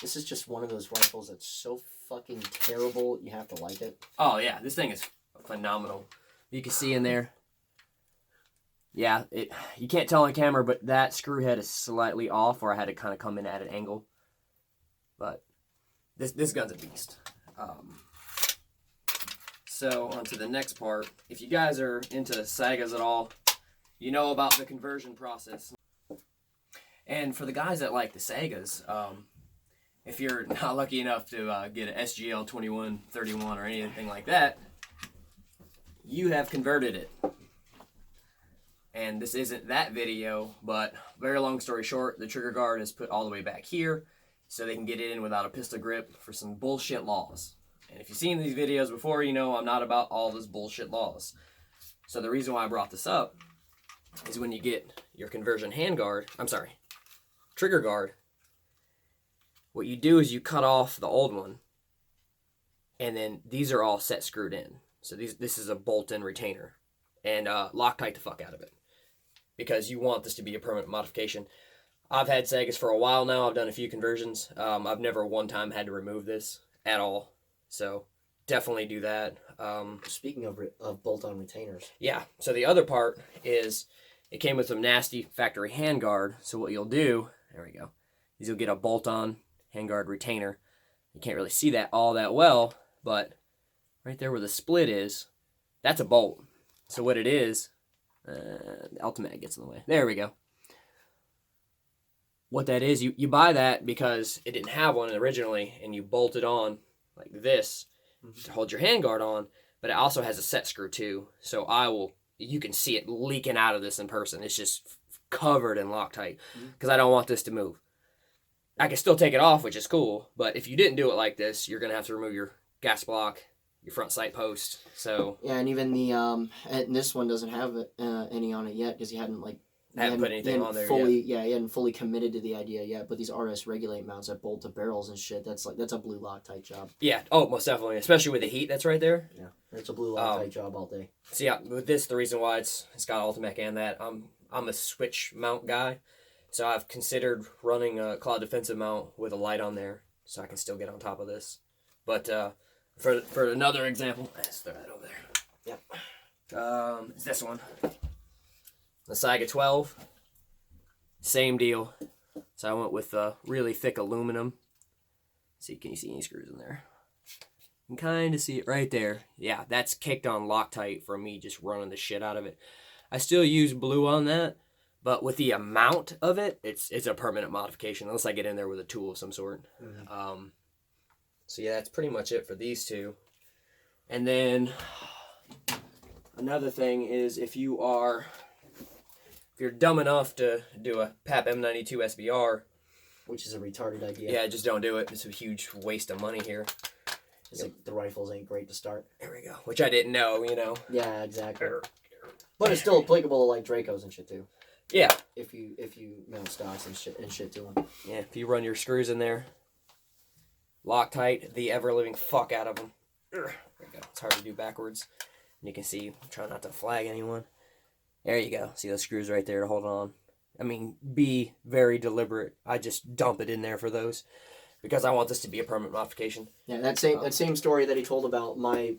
This is just one of those rifles that's so fucking terrible, you have to like it. Oh yeah, this thing is phenomenal. You can see in there. Yeah, you can't tell on camera, but that screw head is slightly off, or I had to kind of come in at an angle. But this gun's a beast. So on to the next part. If you guys are into sagas at all, you know about the conversion process. And for the guys that like the sagas, if you're not lucky enough to get an SGL 2131 or anything like that, you have converted it. And this isn't that video, but very long story short, the trigger guard is put all the way back here so they can get it in without a pistol grip for some bullshit laws. And if you've seen these videos before, you know I'm not about all this bullshit laws. So the reason why I brought this up is when you get your conversion trigger guard, what you do is you cut off the old one, and then these are all set screwed in. So this is a bolt-in retainer, and Loctite the fuck out of it, because you want this to be a permanent modification. I've had sagas for a while now. I've done a few conversions. I've never one time had to remove this at all. So definitely do that. Speaking of bolt-on retainers. Yeah. So the other part is it came with some nasty factory handguard. So what you'll do, there we go, is you'll get a bolt-on handguard retainer. You can't really see that all that well, but right there where the split is, that's a bolt. So what it is, the ultimate gets in the way. There we go. What that is, you buy that because it didn't have one originally, and you bolt it on like this to hold your handguard on, but it also has a set screw too. So you can see it leaking out of this in person. It's just covered in Loctite because I don't want this to move. I can still take it off, which is cool, but if you didn't do it like this, you're going to have to remove your gas block, your front sight post. So yeah, and even the and this one doesn't have any on it yet because he hadn't put anything on there fully, yet. Yeah, he hadn't fully committed to the idea yet. But these RS Regulate mounts that bolt to barrels and shit, that's a blue Loctite job. Yeah, oh, most definitely, especially with the heat that's right there. Yeah, it's a blue Loctite job all day. So yeah, with this, the reason why it's got Ultimec and that, I'm a switch mount guy, so I've considered running a Cloud Defensive mount with a light on there, so I can still get on top of this. But for another example, let's throw that over there. Yep. It's this one. The Saiga 12, same deal. So I went with really thick aluminum. See, can you see any screws in there? You can kind of see it right there. Yeah, that's kicked on Loctite from me just running the shit out of it. I still use blue on that, but with the amount of it, it's a permanent modification unless I get in there with a tool of some sort. Mm-hmm. So yeah, that's pretty much it for these two. And then another thing is if you're dumb enough to do a PAP M92 SBR, which is a retarded idea. Yeah, just don't do it. It's a huge waste of money here. It's like the rifles ain't great to start. There we go. Which I didn't know, you know. Yeah, exactly. But it's still applicable to like Dracos and shit too. Yeah. If you mount stocks and shit to them. Yeah, if you run your screws in there, Loctite the ever living fuck out of them. There we go. It's hard to do backwards. And you can see, try not to flag anyone. There you go. See those screws right there to hold on. I mean, be very deliberate. I just dump it in there for those because I want this to be a permanent modification. Yeah, that same story that he told about my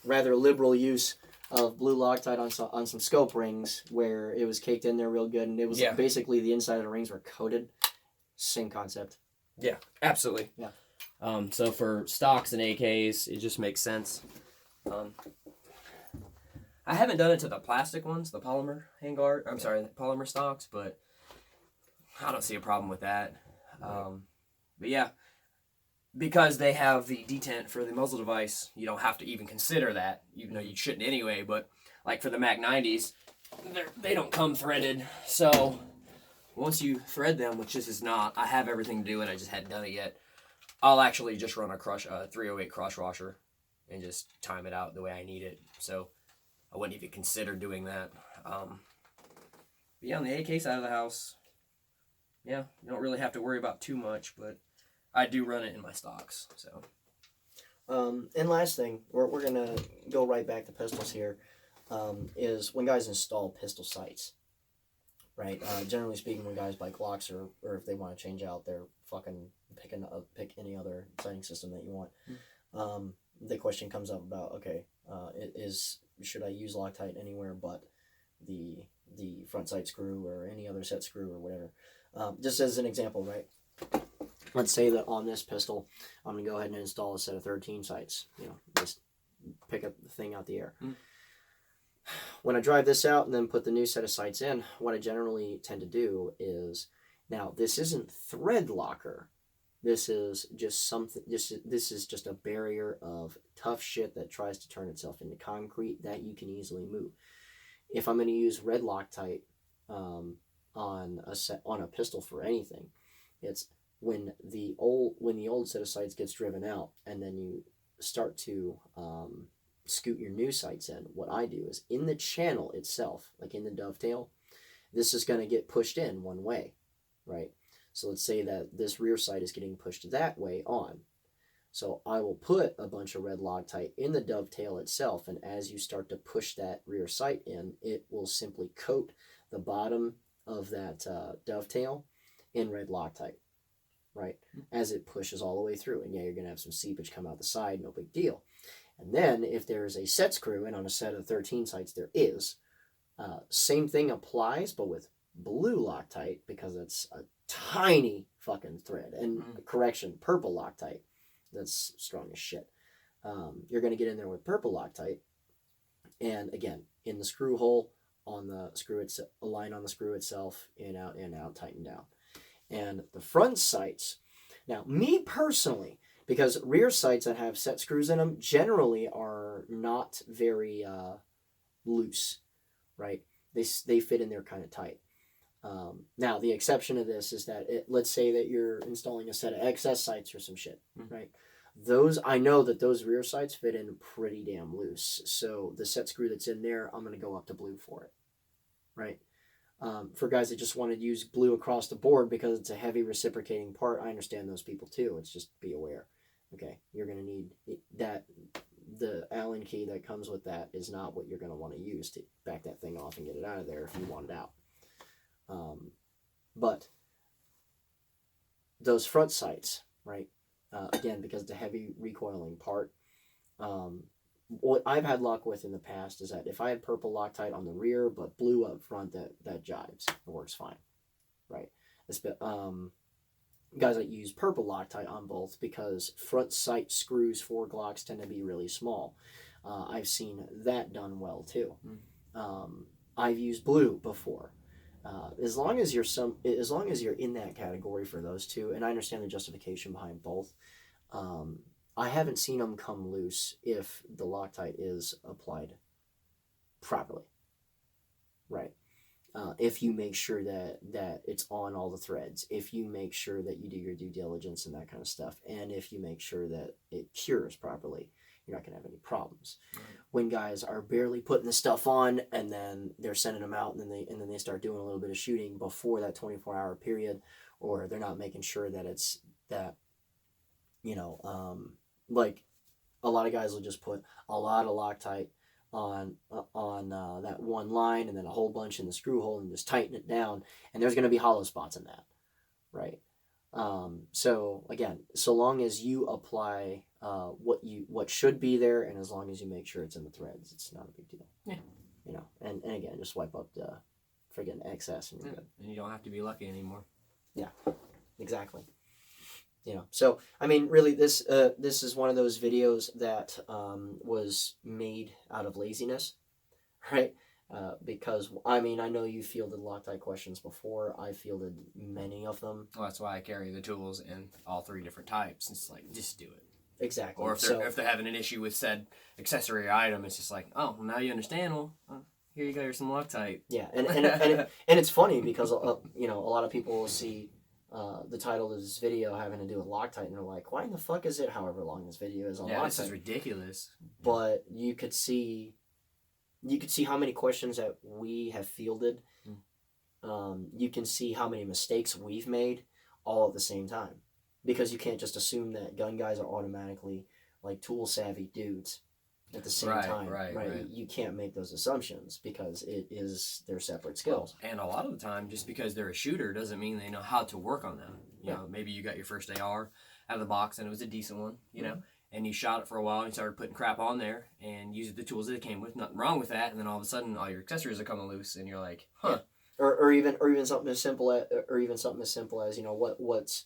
rather liberal use of blue Loctite on some scope rings where it was caked in there real good, and it was basically the inside of the rings were coated. Same concept. Yeah, absolutely. Yeah. So for stocks and AKs, it just makes sense. I haven't done it to the plastic ones, the polymer handguard. I'm sorry, the polymer stocks, but I don't see a problem with that. But yeah, because they have the detent for the muzzle device, you don't have to even consider that, even though you shouldn't anyway. But like for the Mac 90s, they don't come threaded. So once you thread them, which this is not, I have everything to do it, I just hadn't done it yet. I'll actually just run a 308 cross washer and just time it out the way I need it. So I wouldn't even consider doing that. But yeah, on the AK side of the house, yeah, you don't really have to worry about too much, but I do run it in my stocks. So. And last thing, we're gonna go right back to pistols here, is when guys install pistol sights. right? Generally speaking, when guys buy Glocks or if they want to change out their fucking pick any other sighting system that you want, the question comes up about, okay, should I use Loctite anywhere but the front sight screw or any other set screw or whatever? Just as an example, right? Let's say that on this pistol, I'm going to go ahead and install a set of 13 sights. Just pick up the thing out the air. When I drive this out and then put the new set of sights in, what I generally tend to do is, now this isn't thread locker. This is just something. This is just a barrier of tough shit that tries to turn itself into concrete that you can easily move. If I'm going to use red Loctite on a pistol for anything, it's when the old set of sights gets driven out and then you start to scoot your new sights in. What I do is in the channel itself, like in the dovetail, this is going to get pushed in one way, right? So let's say that this rear sight is getting pushed that way on. So I will put a bunch of red Loctite in the dovetail itself, and as you start to push that rear sight in, it will simply coat the bottom of that dovetail in red Loctite, right? As it pushes all the way through. And yeah, you're going to have some seepage come out the side, no big deal. And then if there's a set screw, and on a set of 13 sights there is, same thing applies, but with blue Loctite, because it's a tiny fucking thread. And correction, purple Loctite. That's strong as shit. You're going to get in there with purple Loctite, and again, in the screw hole, on the screw itself, a line on the screw itself, in out, tighten down. And the front sights, now me personally, because rear sights that have set screws in them generally are not very loose, right? They fit in there kind of tight. Now, the exception to this is that let's say that you're installing a set of XS sights or some shit, right? I know that those rear sights fit in pretty damn loose. So the set screw that's in there, I'm going to go up to blue for it, right? For guys that just want to use blue across the board because it's a heavy reciprocating part, I understand those people too. It's just be aware. Okay, you're going to need that. The Allen key that comes with that is not what you're going to want to use to back that thing off and get it out of there if you want it out. But those front sights, right? Again, because it's a heavy recoiling part. What I've had luck with in the past is that if I had purple Loctite on the rear but blue up front, that jives. It works fine, right? Guys that use purple Loctite on both, because front sight screws for Glocks tend to be really small. I've seen that done well too. I've used blue before. As long as you're in that category for those two, and I understand the justification behind both, I haven't seen them come loose if the Loctite is applied properly, right? If you make sure that it's on all the threads, if you make sure that you do your due diligence and that kind of stuff, and if you make sure that it cures properly, you're not going to have any problems. Right. When guys are barely putting the stuff on and then they're sending them out and then they start doing a little bit of shooting before that 24-hour period, or they're not making sure that it's that, like a lot of guys will just put a lot of Loctite on that one line and then a whole bunch in the screw hole and just tighten it down, and there's going to be hollow spots in that, right? So again, so long as you apply what should be there, and as long as you make sure it's in the threads, it's not a big deal. Yeah. And again, just wipe up the friggin' excess and you're good. And you don't have to be lucky anymore. Yeah, exactly. So I mean, really, this is one of those videos that was made out of laziness, right? Because I mean, I know you fielded Loctite questions before. I fielded many of them. Well, that's why I carry the tools in all 3 different types. It's like, just do it. Exactly. Or if they're having an issue with said accessory or item, it's just like, oh, well, now you understand. Well, here you go. Here's some Loctite. Yeah, and it's funny because a lot of people will see the title of this video having to do with Loctite, and they're like, why in the fuck is it however long this video is on Loctite? This is ridiculous. But you could see how many questions that we have fielded. You can see how many mistakes we've made all at the same time, because you can't just assume that gun guys are automatically like tool savvy dudes. at the same time. Right. You can't make those assumptions because they're separate skills. And a lot of the time, just because they're a shooter doesn't mean they know how to work on them. You know, maybe you got your first AR out of the box and it was a decent one, you know, and you shot it for a while and you started putting crap on there and used the tools that it came with. Nothing wrong with that. And then all of a sudden, all your accessories are coming loose and you're like, huh. Yeah. Or even something as simple as you know what's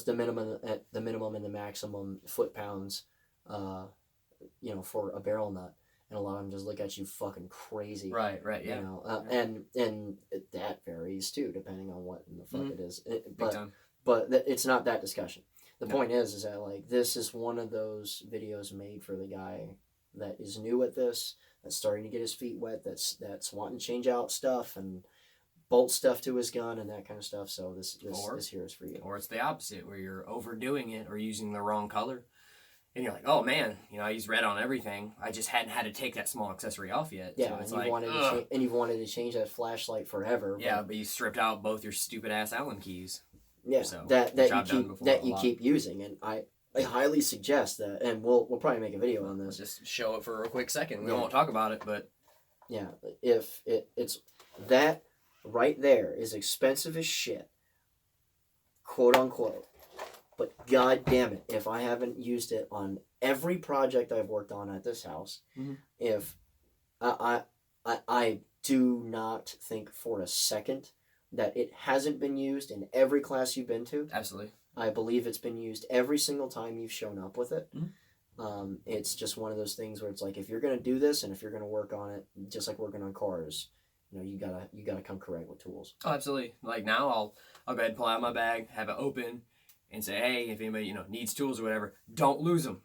the minimum and the maximum foot pounds, you know, for a barrel nut, and a lot of them just look at you fucking crazy. Right, yeah. You know, and that varies too depending on what in the fuck it is. But it's not that discussion. The point is that like this is one of those videos made for the guy that is new at this, that's starting to get his feet wet, that's wanting to change out stuff and bolt stuff to his gun and that kind of stuff. So this here is for you. Or it's the opposite, where you're overdoing it or using the wrong color, and you're like, oh man, you know, I used red on everything. I just hadn't had to take that small accessory off yet. Yeah, so it's you've wanted to change that flashlight forever. Yeah, but you stripped out both your stupid ass Allen keys. Yeah, so, that you keep using, and I highly suggest that, and we'll probably make a video on this. We'll just show it for a quick second. We won't talk about it, but yeah, if it's that. Right there is expensive as shit, quote unquote. But god damn it, if I haven't used it on every project I've worked on at this house, if I do not think for a second that it hasn't been used in every class you've been to. Absolutely. I believe it's been used every single time you've shown up with it. It's just one of those things where it's like, if you're going to do this and if you're going to work on it, just like working on cars, you know, you gotta come correct with tools. Oh, absolutely. Like now, I'll go ahead and pull out my bag, have it open, and say, hey, if anybody, you know, needs tools or whatever, don't lose them.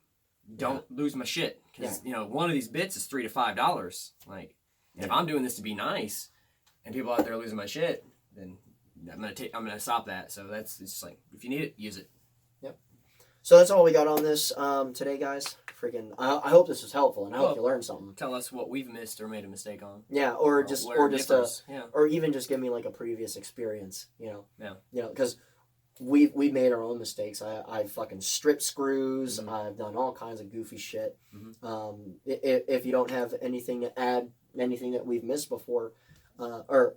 Don't lose my shit, because you know, one of these bits is $3 to $5. Like, if I'm doing this to be nice, and people out there losing my shit, then I'm gonna stop that. So it's just like, if you need it, use it. Yep. So that's all we got on this today, guys. I hope this was helpful, and I hope you learned something. Tell us what we've missed or made a mistake on. Yeah, or even just give me like a previous experience. You know. Yeah. You know, because we made our own mistakes. I fucking stripped screws. I've done all kinds of goofy shit. If you don't have anything to add, anything that we've missed before, or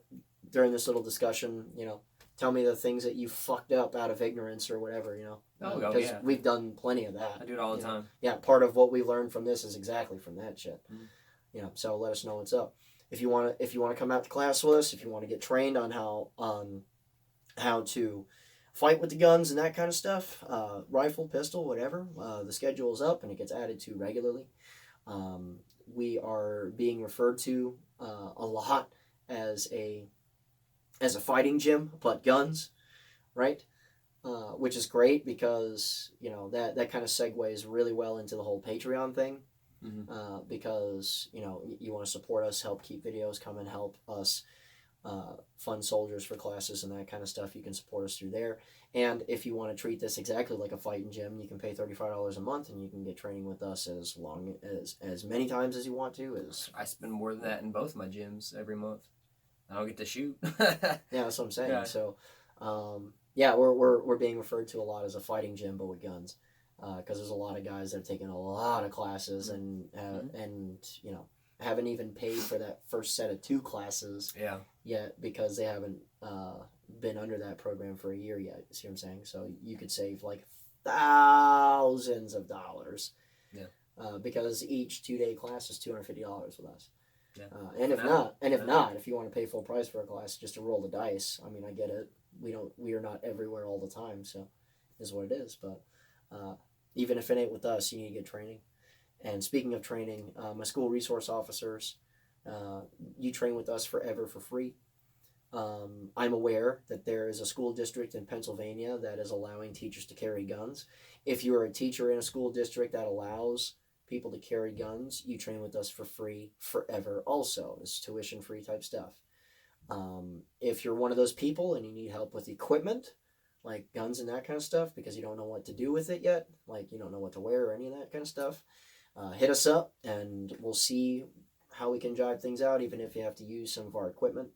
during this little discussion, you know, tell me the things that you fucked up out of ignorance or whatever, you know. Because we've done plenty of that. I do it all the time. Yeah, part of what we learned from this is exactly from that shit. You know, so let us know what's up. If you want to come out to class with us, if you want to get trained on how to fight with the guns and that kind of stuff, rifle, pistol, whatever, the schedule is up and it gets added to regularly. We are being referred to a lot as a fighting gym, but guns, right? Which is great because, you know, that kind of segues really well into the whole Patreon thing. Because, you know, you want to support us, help keep videos coming, help us fund soldiers for classes and that kind of stuff. You can support us through there. And if you want to treat this exactly like a fighting gym, you can pay $35 a month and you can get training with us as many times as you want to. I spend more than that in both my gyms every month. I don't get to shoot. Yeah, that's what I'm saying. Yeah. So, yeah, we're being referred to a lot as a fighting gym, but with guns, because there's a lot of guys that have taken a lot of classes and you know, haven't even paid for that first set of 2 classes yet because they haven't been under that program for a year yet. See what I'm saying? So you could save like thousands of dollars. Yeah. Because each 2-day class is $250 with us. Yeah. And if you want to pay full price for a class just to roll the dice, I mean, I get it. We are not everywhere all the time, so is what it is. But even if it ain't with us, you need to get training. And speaking of training, my school resource officers, you train with us forever for free. I'm aware that there is a school district in Pennsylvania that is allowing teachers to carry guns. If you're a teacher in a school district that allows people to carry guns, you train with us for free forever also. It's tuition free type stuff. If you're one of those people and you need help with equipment, like guns and that kind of stuff, because you don't know what to do with it yet, like you don't know what to wear or any of that kind of stuff, hit us up and we'll see how we can jive things out, even if you have to use some of our equipment.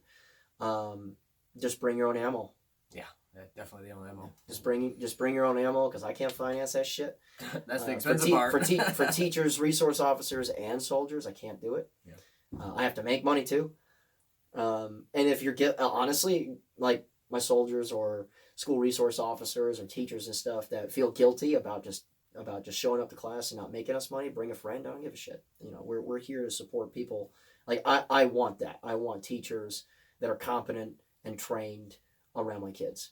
Just bring your own ammo. Yeah. Yeah, definitely the only ammo. Just bring your own ammo because I can't finance that shit. That's the expensive part. For teachers, resource officers, and soldiers, I can't do it. Yeah. I have to make money too. And if you're honestly, like my soldiers or school resource officers or teachers and stuff that feel guilty about just showing up to class and not making us money, bring a friend. I don't give a shit. You know, we're here to support people. Like I want that. I want teachers that are competent and trained around my kids.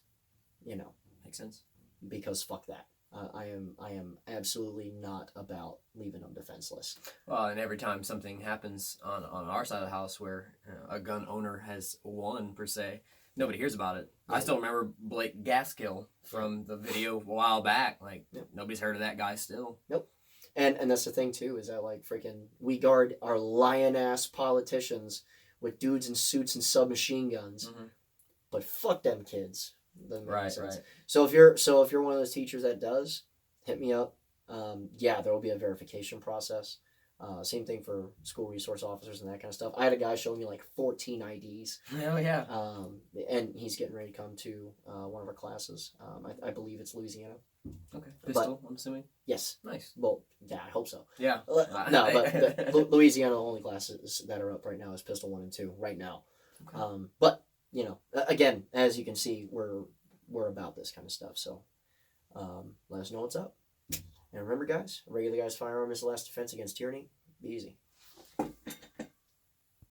You know, Makes sense. because fuck that. I am absolutely not about leaving them defenseless. Well, and every time something happens on our side of the house where a gun owner has won per se, nobody hears about it. Yeah. I still remember Blake Gaskill from the video a while back. Like nobody's heard of that guy still. Nope. And that's the thing too, is that like freaking we guard our lion ass politicians with dudes in suits and submachine guns, but fuck them kids. Right. So if you're one of those teachers that does, hit me up. Yeah, there will be a verification process. Same thing for school resource officers and that kind of stuff. I had a guy showing me like 14 IDs. Oh yeah. And he's getting ready to come to one of our classes. I believe it's Louisiana. Okay. Pistol, I'm assuming. Yes. Nice. Well, yeah, I hope so. Yeah. No, but Louisiana only classes that are up right now is Pistol 1 and 2 right now. Okay. But you know, again, as you can see, we're about this kind of stuff. So let us know what's up. And remember, guys, a regular guy's firearm is the last defense against tyranny. Be easy.